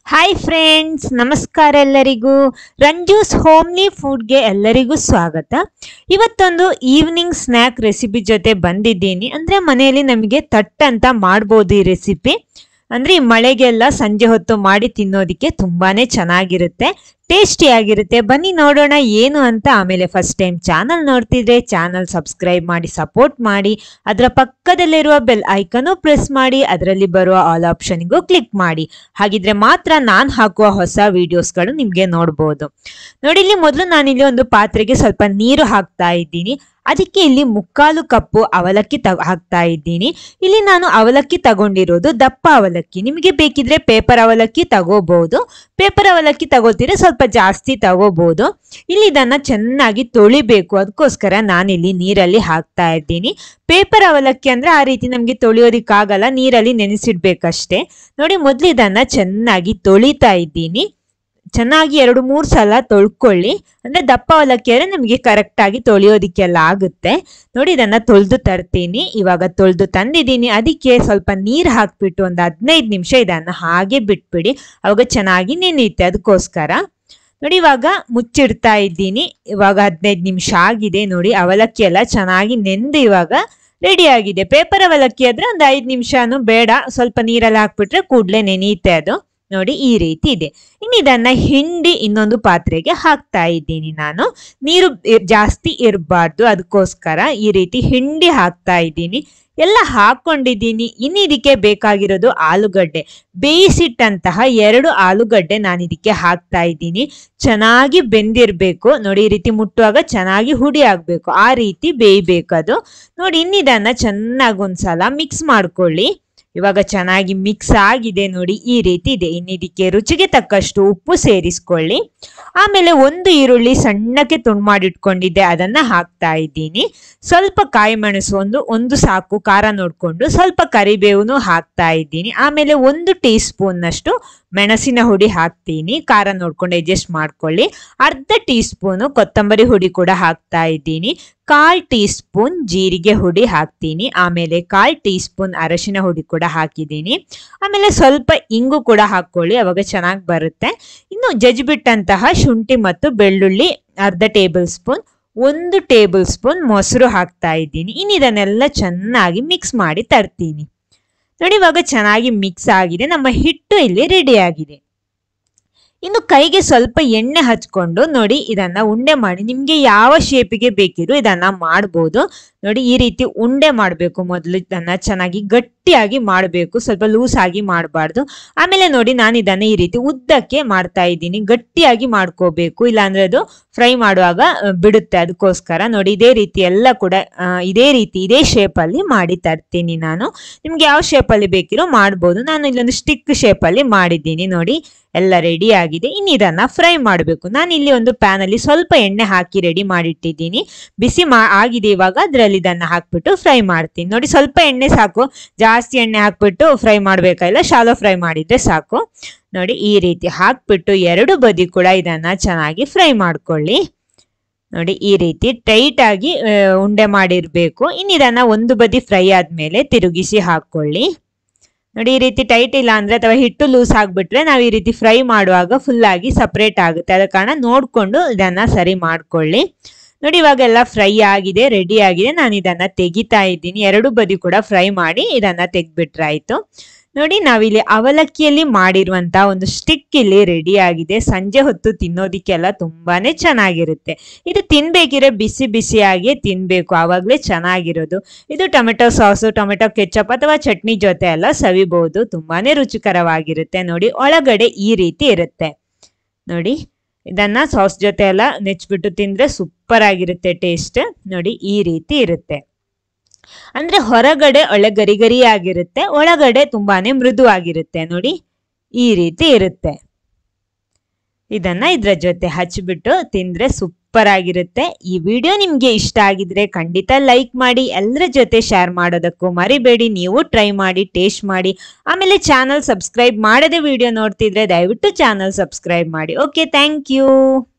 Hi friends, ನಮಸ್ಕಾರ ಎಲ್ಲರಿಗೂ. ರಂಜೂಸ್ homely ಫುಡ್ಗೆ ಎಲ್ಲರಿಗೂ ಸ್ವಾಗತ. ಇವತ್ತೊಂದು ಈವ್ನಿಂಗ್ ಸ್ನ್ಯಾಕ್ ರೆಸಿಪಿ ಜೊತೆ ಬಂದಿದ್ದೀನಿ. ಅಂದರೆ ಮನೆಯಲ್ಲಿ ನಮಗೆ ತಟ್ ಅಂತ ಮಾಡ್ಬೋದು ಈ ರೆಸಿಪಿ. ಅಂದರೆ ಈ ಮಳೆಗೆಲ್ಲ ಸಂಜೆ ಹೊತ್ತು ಮಾಡಿ ತಿನ್ನೋದಕ್ಕೆ ತುಂಬಾ ಚೆನ್ನಾಗಿರುತ್ತೆ, ಟೇಸ್ಟಿಯಾಗಿರುತ್ತೆ. ಬನ್ನಿ ನೋಡೋಣ ಏನು ಅಂತ. ಆಮೇಲೆ ಫಸ್ಟ್ ಟೈಮ್ ಚಾನಲ್ ನೋಡ್ತಿದ್ರೆ ಚಾನಲ್ ಸಬ್ಸ್ಕ್ರೈಬ್ ಮಾಡಿ ಸಪೋರ್ಟ್ ಮಾಡಿ, ಅದರ ಪಕ್ಕದಲ್ಲಿರುವ ಬೆಲ್ ಐಕನ್ನು ಪ್ರೆಸ್ ಮಾಡಿ, ಅದರಲ್ಲಿ ಬರುವ ಆಲ್ ಆಪ್ಷನ್ಗೂ ಕ್ಲಿಕ್ ಮಾಡಿ. ಹಾಗಿದ್ರೆ ಮಾತ್ರ ನಾನು ಹಾಕುವ ಹೊಸ ವಿಡಿಯೋಸ್ಗಳು ನಿಮಗೆ ನೋಡ್ಬೋದು. ನೋಡಿ, ಇಲ್ಲಿ ಮೊದಲು ನಾನಿಲ್ಲಿ ಒಂದು ಪಾತ್ರೆಗೆ ಸ್ವಲ್ಪ ನೀರು ಹಾಕ್ತಾ ಇದ್ದೀನಿ. ಅದಕ್ಕೆ ಇಲ್ಲಿ 3/4 ಕಪ್ಪು ಅವಲಕ್ಕಿ ಹಾಕ್ತಾ ಇದ್ದೀನಿ. ಇಲ್ಲಿ ನಾನು ಅವಲಕ್ಕಿ ತಗೊಂಡಿರೋದು ದಪ್ಪ ಅವಲಕ್ಕಿ. ನಿಮಗೆ ಬೇಕಿದ್ರೆ ಪೇಪರ್ ಅವಲಕ್ಕಿ ತಗೋಬಹುದು. ಪೇಪರ್ ಅವಲಕ್ಕಿ ತಗೋತೀರಾ ಸ್ವಲ್ಪ ಜಾಸ್ತಿ ತಗೋಬಹುದು. ಇಲ್ಲಿ ಇದನ್ನ ಚೆನ್ನಾಗಿ ತೊಳಿಬೇಕು, ಅದಕ್ಕೋಸ್ಕರ ನಾನಿಲ್ಲಿ ನೀರಲ್ಲಿ ಹಾಕ್ತಾ ಇದ್ದೀನಿ. ಪೇಪರ್ ಅವಲಕ್ಕಿ ಅಂದ್ರೆ ಆ ರೀತಿ ನಮ್ಗೆ ತೊಳಿಯೋದಿಕ್ಕಾಗಲ್ಲ, ನೀರಲ್ಲಿ ನೆನೆಸಿಡ್ಬೇಕಷ್ಟೇ. ನೋಡಿ, ಮೊದಲು ಇದನ್ನ ಚೆನ್ನಾಗಿ ತೊಳಿತಾ ಇದ್ದೀನಿ. ಚೆನ್ನಾಗಿ 2-3 ಸಲ ತೊಳ್ಕೊಳ್ಳಿ. ಅಂದ್ರೆ ದಪ್ಪ ಅವಲಕ್ಕಿ ಆದರೆ ನಮಗೆ ಕರೆಕ್ಟ್ ಆಗಿ ತೊಳೆಯೋದಿಕ್ಕೆಲ್ಲ ಆಗುತ್ತೆ. ನೋಡಿ, ಇದನ್ನ ತೊಳೆದು ತರ್ತೀನಿ. ಇವಾಗ ತೊಳೆದು ತಂದಿದ್ದೀನಿ. ಅದಕ್ಕೆ ಸ್ವಲ್ಪ ನೀರು ಹಾಕ್ಬಿಟ್ಟು ಒಂದು 15 ನಿಮಿಷ ಇದನ್ನ ಹಾಗೆ ಬಿಟ್ಬಿಡಿ, ಅವಾಗ ಚೆನ್ನಾಗಿ ನೆನೆಯುತ್ತೆ. ಅದಕ್ಕೋಸ್ಕರ ನೋಡಿ, ಇವಾಗ ಮುಚ್ಚಿಡ್ತಾ ಇದ್ದೀನಿ. ಇವಾಗ 15 ನಿಮಿಷ ಆಗಿದೆ. ನೋಡಿ, ಅವಲಕ್ಕಿ ಎಲ್ಲ ಚೆನ್ನಾಗಿ ನೆಂದು ಇವಾಗ ರೆಡಿ ಆಗಿದೆ. ಪೇಪರ್ ಅವಲಕ್ಕಿ ಆದ್ರೆ ಒಂದು 5 ನಿಮಿಷನೂ ಬೇಡ, ಸ್ವಲ್ಪ ನೀರಲ್ಲಿ ಹಾಕ್ಬಿಟ್ರೆ ಕೂಡಲೇ ನೆನೆಯುತ್ತೆ ಅದು. ನೋಡಿ, ಈ ರೀತಿ ಇದೆ. ಇನ್ನು ಇದನ್ನ ಹಿಂಡಿ ಇನ್ನೊಂದು ಪಾತ್ರೆಗೆ ಹಾಕ್ತಾ ಇದ್ದೀನಿ. ನಾನು ನೀರು ಜಾಸ್ತಿ ಇರಬಾರ್ದು, ಅದಕ್ಕೋಸ್ಕರ ಈ ರೀತಿ ಹಿಂಡಿ ಹಾಕ್ತಾ ಇದ್ದೀನಿ. ಎಲ್ಲ ಹಾಕೊಂಡಿದ್ದೀನಿ. ಇನ್ನು ಇದಕ್ಕೆ ಬೇಕಾಗಿರೋದು ಆಲೂಗಡ್ಡೆ, ಬೇಯಿಸಿಟ್ಟಂತಹ 2 ಆಲೂಗಡ್ಡೆ ನಾನು ಇದಕ್ಕೆ ಹಾಕ್ತಾ ಇದ್ದೀನಿ. ಚೆನ್ನಾಗಿ ಬೆಂದಿರ್ಬೇಕು. ನೋಡಿ, ಈ ರೀತಿ ಮುಟ್ಟುವಾಗ ಚೆನ್ನಾಗಿ ಹುಡಿ ಆಗ್ಬೇಕು, ಆ ರೀತಿ ಬೇಯಬೇಕದು. ನೋಡಿ, ಇನ್ನಿದನ್ನ ಚೆನ್ನಾಗಿ ಒಂದ್ಸಲ ಮಿಕ್ಸ್ ಮಾಡ್ಕೊಳ್ಳಿ. ಇವಾಗ ಚೆನ್ನಾಗಿ ಮಿಕ್ಸ್ ಆಗಿದೆ. ನೋಡಿ, ಈ ರೀತಿ ಇದೆ. ಇನ್ನಿದಕ್ಕೆ ರುಚಿಗೆ ತಕ್ಕಷ್ಟು ಉಪ್ಪು ಸೇರಿಸ್ಕೊಳ್ಳಿ. ಆಮೇಲೆ 1 ಈರುಳ್ಳಿ ಸಣ್ಣಕ್ಕೆ ತುಂಡು ಮಾಡಿಟ್ಕೊಂಡಿದ್ದೆ, ಅದನ್ನ ಹಾಕ್ತಾ ಇದ್ದೀನಿ. ಸ್ವಲ್ಪ ಕಾಯಿ ಮೆಣಸು ಒಂದು ಸಾಕು, ಖಾರ ನೋಡ್ಕೊಂಡು. ಸ್ವಲ್ಪ ಕರಿಬೇವು ಹಾಕ್ತಾ ಇದ್ದೀನಿ. ಆಮೇಲೆ 1 ಟೀ ಸ್ಪೂನ್ನಷ್ಟು ಮೆಣಸಿನ ಹುಡಿ ಹಾಕ್ತೀನಿ, ಖಾರ ನೋಡ್ಕೊಂಡು ಅಡ್ಜಸ್ಟ್ ಮಾಡ್ಕೊಳ್ಳಿ. ಅರ್ಧ ಟೀ ಸ್ಪೂನು ಕೊತ್ತಂಬರಿ ಹುಡಿ ಕೂಡ ಹಾಕ್ತಾ ಇದ್ದೀನಿ. 1/4 ಟೀ ಸ್ಪೂನ್ ಜೀರಿಗೆ ಹುಡಿ ಹಾಕ್ತೀನಿ. ಆಮೇಲೆ 1/4 ಟೀ ಸ್ಪೂನ್ ಅರಶಿನ ಹುಡಿ ಕೂಡ ಹಾಕಿದ್ದೀನಿ. ಆಮೇಲೆ ಸ್ವಲ್ಪ ಇಂಗು ಕೂಡ ಹಾಕೊಳ್ಳಿ, ಅವಾಗ ಚೆನ್ನಾಗಿ ಬರುತ್ತೆ. ಇನ್ನು ಜಜ್ಜಿಬಿಟ್ಟಂತಹ ಶುಂಠಿ ಮತ್ತು ಬೆಳ್ಳುಳ್ಳಿ ಅರ್ಧ ಟೇಬಲ್ ಸ್ಪೂನ್, 1 ಟೇಬಲ್ ಸ್ಪೂನ್ ಮೊಸರು ಹಾಕ್ತಾ ಇದ್ದೀನಿ. ಇನ್ನು ಇದನ್ನೆಲ್ಲ ಚೆನ್ನಾಗಿ ಮಿಕ್ಸ್ ಮಾಡಿ ತರ್ತೀನಿ. ನೋಡಿ, ಇವಾಗ ಚೆನ್ನಾಗಿ ಮಿಕ್ಸ್ ಆಗಿದೆ. ನಮ್ಮ ಹಿಟ್ಟು ಇಲ್ಲಿ ರೆಡಿ ಆಗಿದೆ. ಇನ್ನು ಕೈಗೆ ಸ್ವಲ್ಪ ಎಣ್ಣೆ ಹಚ್ಕೊಂಡು ನೋಡಿ ಇದನ್ನ ಉಂಡೆ ಮಾಡಿ, ನಿಮ್ಗೆ ಯಾವ ಶೇಪಿಗೆ ಬೇಕಿದ್ರು ಇದನ್ನ ಮಾಡ್ಬೋದು. ನೋಡಿ, ಈ ರೀತಿ ಉಂಡೆ ಮಾಡಬೇಕು. ಮೊದಲು ಇದನ್ನ ಚೆನ್ನಾಗಿ ಗಟ್ಟಿಯಾಗಿ ಮಾಡಬೇಕು, ಸ್ವಲ್ಪ ಲೂಸ್ ಆಗಿ ಮಾಡಬಾರ್ದು. ಆಮೇಲೆ ನೋಡಿ, ನಾನು ಇದನ್ನ ಈ ರೀತಿ ಉದ್ದಕ್ಕೆ ಮಾಡ್ತಾ ಇದ್ದೀನಿ. ಗಟ್ಟಿಯಾಗಿ ಮಾಡ್ಕೋಬೇಕು, ಇಲ್ಲಾಂದ್ರೆ ಅದು ಫ್ರೈ ಮಾಡುವಾಗ ಬಿಡುತ್ತೆ. ಅದಕ್ಕೋಸ್ಕರ ನೋಡಿ, ಇದೇ ರೀತಿ ಎಲ್ಲ ಕೂಡ ಇದೇ ಶೇಪಲ್ಲಿ ಮಾಡಿ ತರ್ತೀನಿ ನಾನು. ನಿಮ್ಗೆ ಯಾವ ಶೇಪಲ್ಲಿ ಬೇಕಿರೋ ಮಾಡ್ಬೋದು. ನಾನು ಇಲ್ಲೊಂದು ಸ್ಟಿಕ್ ಶೇಪಲ್ಲಿ ಮಾಡಿದ್ದೀನಿ. ನೋಡಿ, ಎಲ್ಲ ರೆಡಿ ಆಗಿದೆ. ಇನ್ನು ಇದನ್ನ ಫ್ರೈ ಮಾಡಬೇಕು. ನಾನು ಇಲ್ಲಿ ಒಂದು ಪ್ಯಾನ್ ಅಲ್ಲಿ ಸ್ವಲ್ಪ ಎಣ್ಣೆ ಹಾಕಿ ರೆಡಿ ಮಾಡಿಟ್ಟಿದ್ದೀನಿ. ಬಿಸಿ ಆಗಿದೆ. ಇವಾಗ ಅದರಲ್ಲಿ ಇದನ್ನ ಹಾಕ್ಬಿಟ್ಟು ಫ್ರೈ ಮಾಡ್ತೀನಿ. ನೋಡಿ, ಸ್ವಲ್ಪ ಎಣ್ಣೆ ಸಾಕು, ಜಾಸ್ತಿ ಎಣ್ಣೆ ಹಾಕ್ಬಿಟ್ಟು ಫ್ರೈ ಮಾಡ್ಬೇಕಾಗಿಲ್ಲ, ಶಾಲೋ ಫ್ರೈ ಮಾಡಿದ್ರೆ ಸಾಕು. ನೋಡಿ, ಈ ರೀತಿ ಹಾಕ್ಬಿಟ್ಟು 2 ಬದಿ ಕೂಡ ಇದನ್ನ ಚೆನ್ನಾಗಿ ಫ್ರೈ ಮಾಡ್ಕೊಳ್ಳಿ. ನೋಡಿ, ಈ ರೀತಿ ಟೈಟ್ ಆಗಿ ಉಂಡೆ ಮಾಡಿರ್ಬೇಕು. ಇನ್ನು ಇದನ್ನ ಒಂದು ಬದಿ ಫ್ರೈ ಆದ್ಮೇಲೆ ತಿರುಗಿಸಿ ಹಾಕೊಳ್ಳಿ. ನೋಡಿ, ಈ ರೀತಿ ಟೈಟ್ ಇಲ್ಲ ಅಂದ್ರೆ ಅಥವಾ ಹಿಟ್ಟು ಲೂಸ್ ಆಗ್ಬಿಟ್ರೆ ನಾವು ಈ ರೀತಿ ಫ್ರೈ ಮಾಡುವಾಗ ಫುಲ್ ಆಗಿ ಸಪ್ರೇಟ್ ಆಗುತ್ತೆ. ಅದ ಕಾರಣ ನೋಡ್ಕೊಂಡು ಇದನ್ನ ಸರಿ ಮಾಡ್ಕೊಳ್ಳಿ. ನೋಡಿ, ಇವಾಗೆಲ್ಲ ಫ್ರೈ ಆಗಿದೆ, ರೆಡಿ ಆಗಿದೆ. ನಾನು ಇದನ್ನ ತೆಗಿತಾ ಇದ್ದೀನಿ. 2 ಬದಿ ಕೂಡ ಫ್ರೈ ಮಾಡಿ ಇದನ್ನ ತೆಗ್ಬಿಟ್ರಾಯ್ತು. ನೋಡಿ, ನಾವಿಲ್ಲಿ ಅವಲಕ್ಕಿಯಲ್ಲಿ ಮಾಡಿರುವಂತಹ ಒಂದು ಸ್ಟಿಕ್ ಇಲ್ಲಿ ರೆಡಿ ಆಗಿದೆ. ಸಂಜೆ ಹೊತ್ತು ತಿನ್ನೋದಿಕ್ಕೆಲ್ಲ ತುಂಬಾನೇ ಚೆನ್ನಾಗಿರುತ್ತೆ. ಇದು ತಿನ್ಬೇಕಿದ್ರೆ ಬಿಸಿ ಬಿಸಿಯಾಗಿ ತಿನ್ಬೇಕು, ಆವಾಗಲೇ ಚೆನ್ನಾಗಿರೋದು. ಇದು ಟೊಮೆಟೊ ಸಾಸು, ಟೊಮೆಟೊ ಕೆಚಪ್ ಅಥವಾ ಚಟ್ನಿ ಜೊತೆ ಎಲ್ಲ ಸವಿಬಹುದು. ತುಂಬಾನೇ ರುಚಿಕರವಾಗಿರುತ್ತೆ. ನೋಡಿ, ಒಳಗಡೆ ಈ ರೀತಿ ಇರುತ್ತೆ. ನೋಡಿ, ಇದನ್ನ ಸಾಸ್ ಜೊತೆ ಎಲ್ಲ ನೆಚ್ಬಿಟ್ಟು ತಿಂದ್ರೆ ಸೂಪರ್ ಆಗಿರುತ್ತೆ ಟೇಸ್ಟ್. ನೋಡಿ, ಈ ರೀತಿ ಇರುತ್ತೆ. ಅಂದ್ರೆ ಹೊರಗಡೆ ಒಳ್ಳೆ ಗರಿ ಗರಿ ಆಗಿರುತ್ತೆ, ಒಳಗಡೆ ತುಂಬಾನೇ ಮೃದುವಾಗಿರುತ್ತೆ. ನೋಡಿ, ಈ ರೀತಿ ಇರುತ್ತೆ. ಇದನ್ನ ಇದ್ರ ಜೊತೆ ಹಚ್ಬಿಟ್ಟು ತಿಂದ್ರೆ ಸೂಪರ್ ಆಗಿರುತ್ತೆ. ಈ ವಿಡಿಯೋ ನಿಮ್ಗೆ ಇಷ್ಟ ಆಗಿದ್ರೆ ಖಂಡಿತ ಲೈಕ್ ಮಾಡಿ, ಎಲ್ಲರ ಜೊತೆ ಶೇರ್ ಮಾಡೋದಕ್ಕೂ ಮರಿಬೇಡಿ. ನೀವು ಟ್ರೈ ಮಾಡಿ, ಟೇಸ್ಟ್ ಮಾಡಿ. ಆಮೇಲೆ ಚಾನಲ್ ಸಬ್ಸ್ಕ್ರೈಬ್ ಮಾಡದೆ ವಿಡಿಯೋ ನೋಡ್ತಿದ್ರೆ ದಯವಿಟ್ಟು ಚಾನಲ್ ಸಬ್ಸ್ಕ್ರೈಬ್ ಮಾಡಿ. Okay, thank you.